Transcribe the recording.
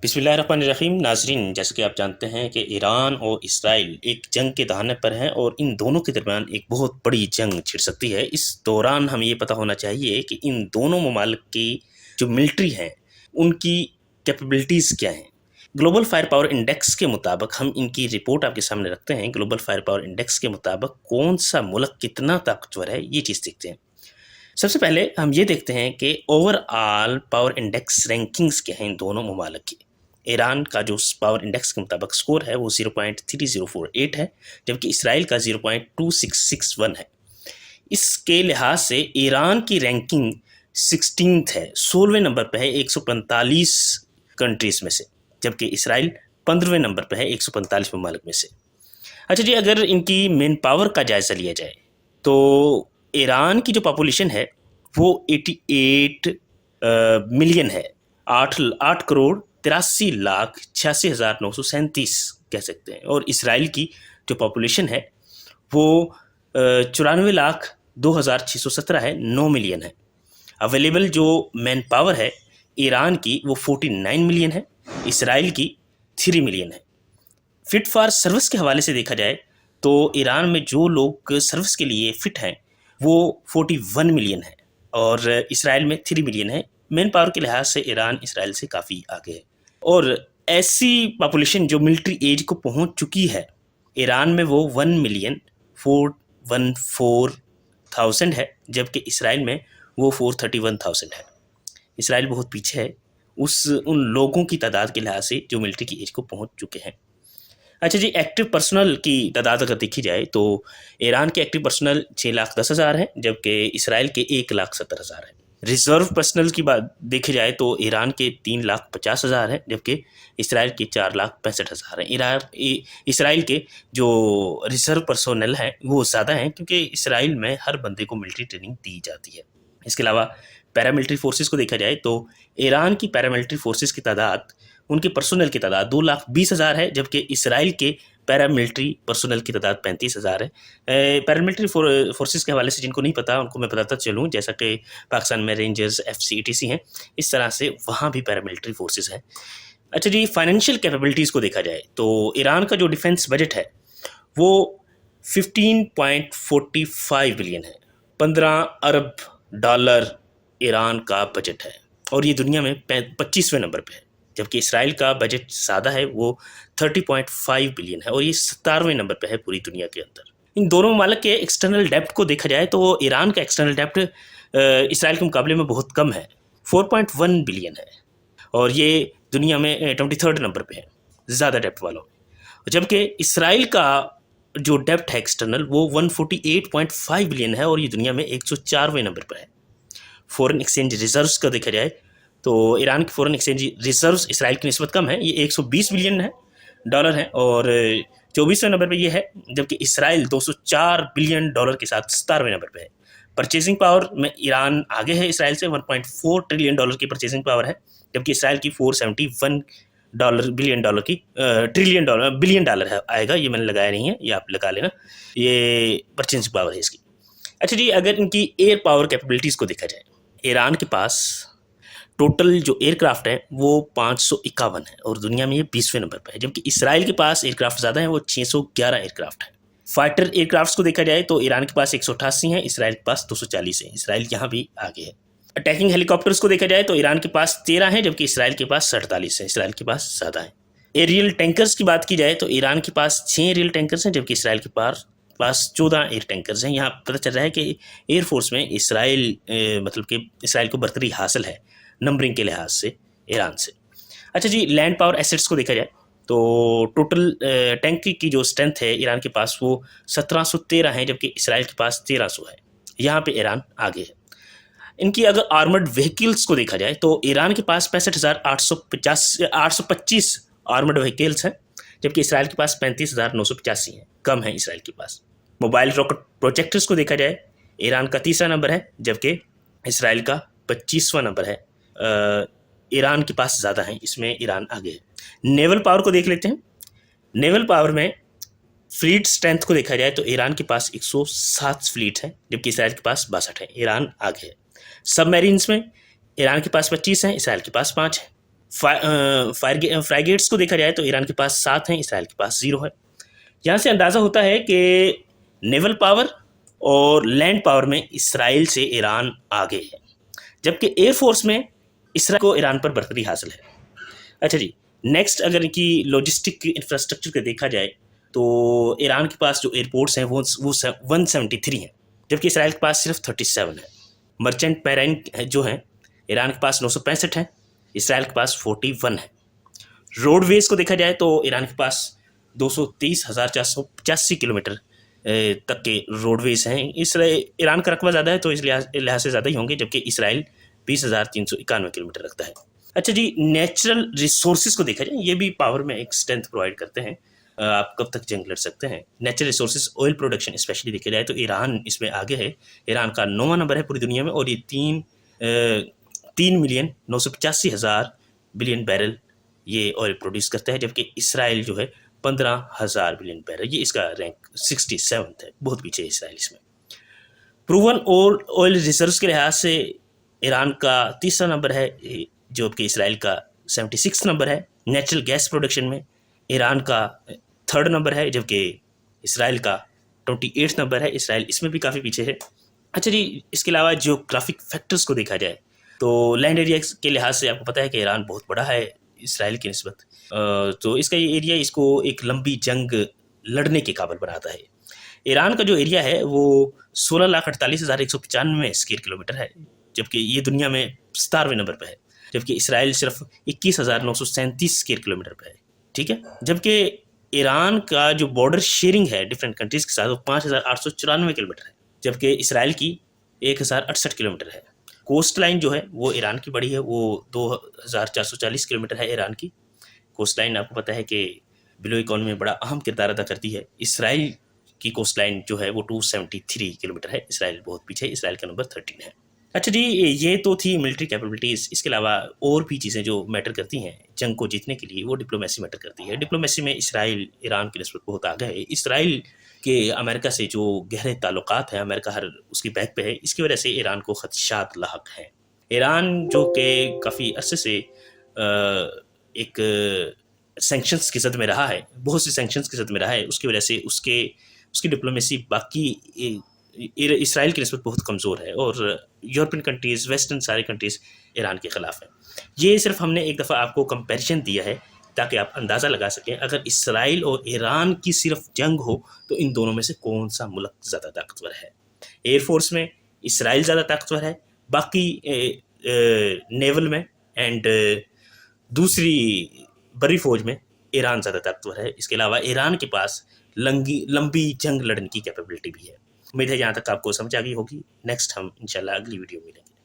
बिस्मिल्लाहिर्रहमानिर्रहीम। नाजरीन, जैसे कि आप जानते हैं कि ईरान और इसराइल एक जंग के दहाने पर हैं और इन दोनों के दरमियान एक बहुत बड़ी जंग छिड़ सकती है। इस दौरान हमें ये पता होना चाहिए कि इन दोनों ममालिक की जो मिलिट्री हैं उनकी कैपेबिलिटीज़ क्या हैं। ग्लोबल फायर पावर इंडेक्स के मुताबिक हम इनकी रिपोर्ट आपके सामने रखते हैं। ग्लोबल फायर पावर इंडेक्स के मुताबिक कौन सा मुल्क कितना ताकतवर है, ये चीज़ देखते हैं। सबसे पहले हम ये देखते हैं कि ओवरऑल पावर इंडेक्स रैंकिंग्स क्या हैं इन दोनों ममालिक की। ईरान का जो पावर इंडेक्स के मुताबिक स्कोर है वो 0.3048 है, जबकि इसराइल का 0.2661 है। इसके लिहाज से ईरान की रैंकिंग 16th है, 16वें नंबर पे है 145 कंट्रीज़ में से, जबकि इसराइल 15वें नंबर पे है 145 ममालिक में से। अच्छा जी, अगर इनकी मेन पावर का जायज़ा लिया जाए तो ईरान की जो पॉपुलेशन है वो 88 मिलियन है, 8 करोड़ 83,86,937 कह सकते हैं। और इसराइल की जो पॉपुलेशन है वो 94,02,617 है, 9 मिलियन है। अवेलेबल जो मैन पावर है ईरान की वो 49 मिलियन है, इसराइल की 3 मिलियन है। फिट फॉर सर्विस के हवाले से देखा जाए तो ईरान में जो लोग सर्विस के लिए फिट हैं वो 41 मिलियन है और इसराइल में 3 मिलियन है। मैन पावर के लिहाज से ईरान इसराइल से काफ़ी आगे है। और ऐसी पॉपुलेशन जो मिलिट्री एज को पहुंच चुकी है ईरान में वो 1,414,000 है, जबकि इसराइल में वो 431,000 है। इसराइल बहुत पीछे है उन लोगों की तादाद के लिहाज से जो मिलिट्री की एज को पहुंच चुके हैं। अच्छा जी, एक्टिव पर्सनल की तादाद अगर देखी जाए तो ईरान के एक्टिव पर्सनल 6,10,000 है, जबकि इसराइल के 1,70,000 है। रिजर्व पर्सनल की बात देखी जाए तो ईरान के 3,50,000 है, जबकि इसराइल के 4,65,000 हैं। इसराइल के जो रिजर्व पर्सनल हैं वो ज़्यादा हैं क्योंकि इसराइल में हर बंदे को मिलिट्री ट्रेनिंग दी जाती है। इसके अलावा पैरामिलिट्री फोर्सेस को देखा जाए तो ईरान की पैरामिलिट्री फोर्सेस की तादाद, उनके पर्सनल की तादाद 2,20,000 है, जबकि इसराइल के पैरामिलिट्री पर्सनल की तादाद 35,000 है। पैरामिलिट्री फोर्सेस के हवाले से जिनको नहीं पता उनको मैं बताता चलूँ, जैसा कि पाकिस्तान में रेंजर्स, FCTC हैं, इस तरह से वहाँ भी पैरामिलिट्री फोर्सेस हैं। अच्छा जी, फाइनेंशियल कैपेबिलिटीज़ को देखा जाए तो ईरान का जो डिफेंस बजट है वो 15.45 बिलियन है, 15 अरब डॉलर ईरान का बजट है और ये दुनिया में 25वें नंबर पे है। जबकि इसराइल का बजट ज़्यादा है, वो 30.5 बिलियन है और ये 17वें नंबर पे है पूरी दुनिया के अंदर। इन दोनों ममालिक के एक्सटर्नल डेप्ट को देखा जाए तो ईरान का एक्सटर्नल डेप्ट इसराइल के मुकाबले में बहुत कम है, 4.1 बिलियन है और ये दुनिया में 23rd नंबर पे है ज़्यादा डेप्ट वालों में। जबकि इसराइल का जो डेप्ट है एक्सटर्नल वो 148.5 बिलियन है और ये दुनिया में 104वें नंबर पर है। फॉरेन एक्सचेंज रिजर्व्स का देखा जाए तो ईरान की फॉरेन एक्सचेंज रिजर्व्स इसराइल की निस्बत कम है, ये 120 बिलियन है डॉलर है और 24वें नंबर पे ये है, जबकि इसराइल 204 बिलियन डॉलर के साथ 17वें नंबर पे है। परचेजिंग पावर में ईरान आगे है इसराइल से, 1.4 ट्रिलियन डॉलर की परचेजिंग पावर है, जबकि इसराइल की 471 बिलियन डॉलर की बिलियन डॉलर है आएगा, ये मैंने लगाया नहीं है, ये आप लगा लेना, ये परचेजिंग पावर है इसकी। अच्छा जी, अगर इनकी एयर पावर कैपेबिलिटीज़ को देखा जाए, ईरान के पास टोटल जो एयरक्राफ्ट है वो 551 है और दुनिया में ये 20वें नंबर पर है, जबकि इसराइल के पास एयरक्राफ्ट ज़्यादा है, वो 611 एयरक्राफ्ट है। फाइटर एयरक्राफ्ट को देखा जाए तो ईरान के पास 188 है, इसराइल के पास 240 है, इसराइल यहाँ भी आगे है। अटैकिंग हेलीकॉप्टर्स को देखा जाए तो ईरान के पास 13 है, जबकि इसराइल के पास 47 है, इसराइल के पास ज़्यादा है। एरियल टैंकर्स की बात की जाए तो ईरान के पास 6 एरियल टैंकर्स हैं, जबकि इसराइल के पास 14 एयर टैंकर्स हैं। यहाँ पता चल रहा है कि एयरफोर्स में इसराइल मतलब कि इसराइल को बरतरी हासिल है नंबरिंग के लिहाज से ईरान से। अच्छा जी, लैंड पावर एसेट्स को देखा जाए तो टोटल टैंक की जो स्ट्रेंथ है ईरान के पास वो 1713 है, जबकि इसराइल के पास 1300 है, यहाँ पे ईरान आगे है। इनकी अगर आर्मर्ड व्हीकल्स को देखा जाए तो ईरान के पास 65,825 आर्मर्ड व्हीकल्स हैं, जबकि इसराइल के पास 35,985 हैं, कम है इसराइल के पास। मोबाइल रॉकेट प्रोजेक्टर्स को देखा जाए ईरान का 3रा नंबर है, जबकि इसराइल का 25वां नंबर है। ईरान के पास ज़्यादा है, इसमें ईरान आगे है। नेवल पावर को देख लेते हैं। नेवल पावर में फ्लीट स्ट्रेंथ को देखा जाए तो ईरान के पास 107 फ्लीट है, जबकि इसराइल के पास 62 है, ईरान आगे है। सबमरीन्स में ईरान के पास 25 हैं, इसराइल के पास 5 है। फ्रैगेट्स को देखा जाए तो ईरान के पास 7 हैं, इसराइल के पास 0 है। यहाँ से अंदाज़ा होता है कि नेवल पावर और लैंड पावर में इसराइल से ईरान आगे है, जबकि एयरफोर्स में इसराइल को ईरान पर बर्तरी हासिल है। अच्छा जी, नेक्स्ट अगर इनकी लॉजिस्टिक इंफ्रास्ट्रक्चर का देखा जाए तो ईरान के पास जो एयरपोर्ट्स हैं वो 173 हैं, जबकि इसराइल के पास सिर्फ 37 है। मर्चेंट मैराइन जो हैं ईरान के पास 965 हैं, इसराइल के पास 41 है। रोडवेज को देखा जाए तो ईरान के पास 223,485 किलोमीटर तक के रोडवेज हैं। ईरान का रकबा ज़्यादा है तो इस लिहाज से ज़्यादा ही होंगे, जबकि इसराइल 20,391 किलोमीटर रखता है। अच्छा जी, नेचुरल रिसोर्सेज को देखा जाए, ये भी पावर में एक स्ट्रेंथ प्रोवाइड करते हैं। आप कब तक जंग लड़ सकते हैं। Natural resources oil production specially देखा जाए तो ईरान इसमें आगे है। ईरान का 9वां नंबर है पूरी दुनिया में, और ये 3,985,000 बिलियन बैरल ये ऑयल प्रोड्यूस करता है, जबकि इसराइल जो है 15,000 बिलियन बैरल, ये इसका रैंक 67 है, बहुत पीछे है इसराइल इसमें। प्रूवन ऑयल रिजर्व्स के लिहाज से ईरान का 3रा नंबर है, जबकि इसराइल का 76 नंबर है। नेचुरल गैस प्रोडक्शन में ईरान का 3rd नंबर है, जबकि इसराइल का 28 नंबर है। इसराइल इसमें भी काफ़ी पीछे है। अच्छा जी, इसके अलावा जियोग्राफिक फैक्टर्स को देखा जाए तो लैंड एरिया के लिहाज से आपको पता है कि ईरान बहुत बड़ा है इसराइल की निस्बत, तो इसका ये एरिया इसको एक लंबी जंग लड़ने के काबिल बनाता है। ईरान का जो एरिया है वो 16,48,195 स्क्वायर किलोमीटर है, जबकि ये दुनिया में 17वें नंबर पर है, जबकि इसराइल सिर्फ 21,937 स्क्वायर किलोमीटर पर है। ठीक है, जबकि ईरान का जो बॉर्डर शेयरिंग है डिफरेंट कंट्रीज़ के साथ वो 5,894 किलोमीटर है, जबकि इसराइल की 1,068 किलोमीटर है। कोस्ट लाइन जो है वो ईरान की बड़ी है, वो 2,440 किलोमीटर है ईरान की कोस्ट लाइन। आपको पता है कि बिलो इकॉनमी में बड़ा अहम किरदार अदा करती है। इसराइल की कोस्ट लाइन जो है वो 273 किलोमीटर है, इसराइल बहुत पीछे है, इसराइल का नंबर 13 है। अच्छा जी, ये तो थी मिलिट्री कैपेबिलिटीज़। इसके अलावा और भी चीज़ें जो मैटर करती हैं जंग को जीतने के लिए, वो डिप्लोमेसी मैटर करती है। डिप्लोमेसी में इसराइल ईरान की निस्बत बहुत आगे है। इसराइल के अमेरिका से जो गहरे ताल्लुकात हैं, अमेरिका हर उसकी बैक पे है, इसकी वजह से ईरान को खदशात लाहक हैं। ईरान जो कि काफ़ी अरसे से एक सैंक्शंस की जद में रहा है, बहुत सी सैंक्शंस की जद में रहा है, उसकी वजह से उसकी डिप्लोमेसी बाकी इसराइल की निस्बत बहुत कमज़ोर है, और यूरोपियन कंट्रीज़, वेस्टर्न सारे कंट्रीज़ ईरान के ख़िलाफ़ हैं। ये सिर्फ हमने एक दफ़ा आपको कंपैरिजन दिया है ताकि आप अंदाज़ा लगा सकें अगर इसराइल और ईरान की सिर्फ जंग हो तो इन दोनों में से कौन सा मुल्क ज़्यादा ताकतवर है। एयरफोर्स में इसराइल ज़्यादा ताकतवर है, बाकी नेवल में एंड दूसरी बड़ी फौज में ईरान ज़्यादा ताकतवर है। इसके अलावा ईरान के पास लंबी जंग लड़ने की कैपेबिलिटी भी है। उम्मीद है यहाँ तक आपको समझ आ गई होगी। नेक्स्ट हम इंशाल्लाह अगली वीडियो में मिलेंगे।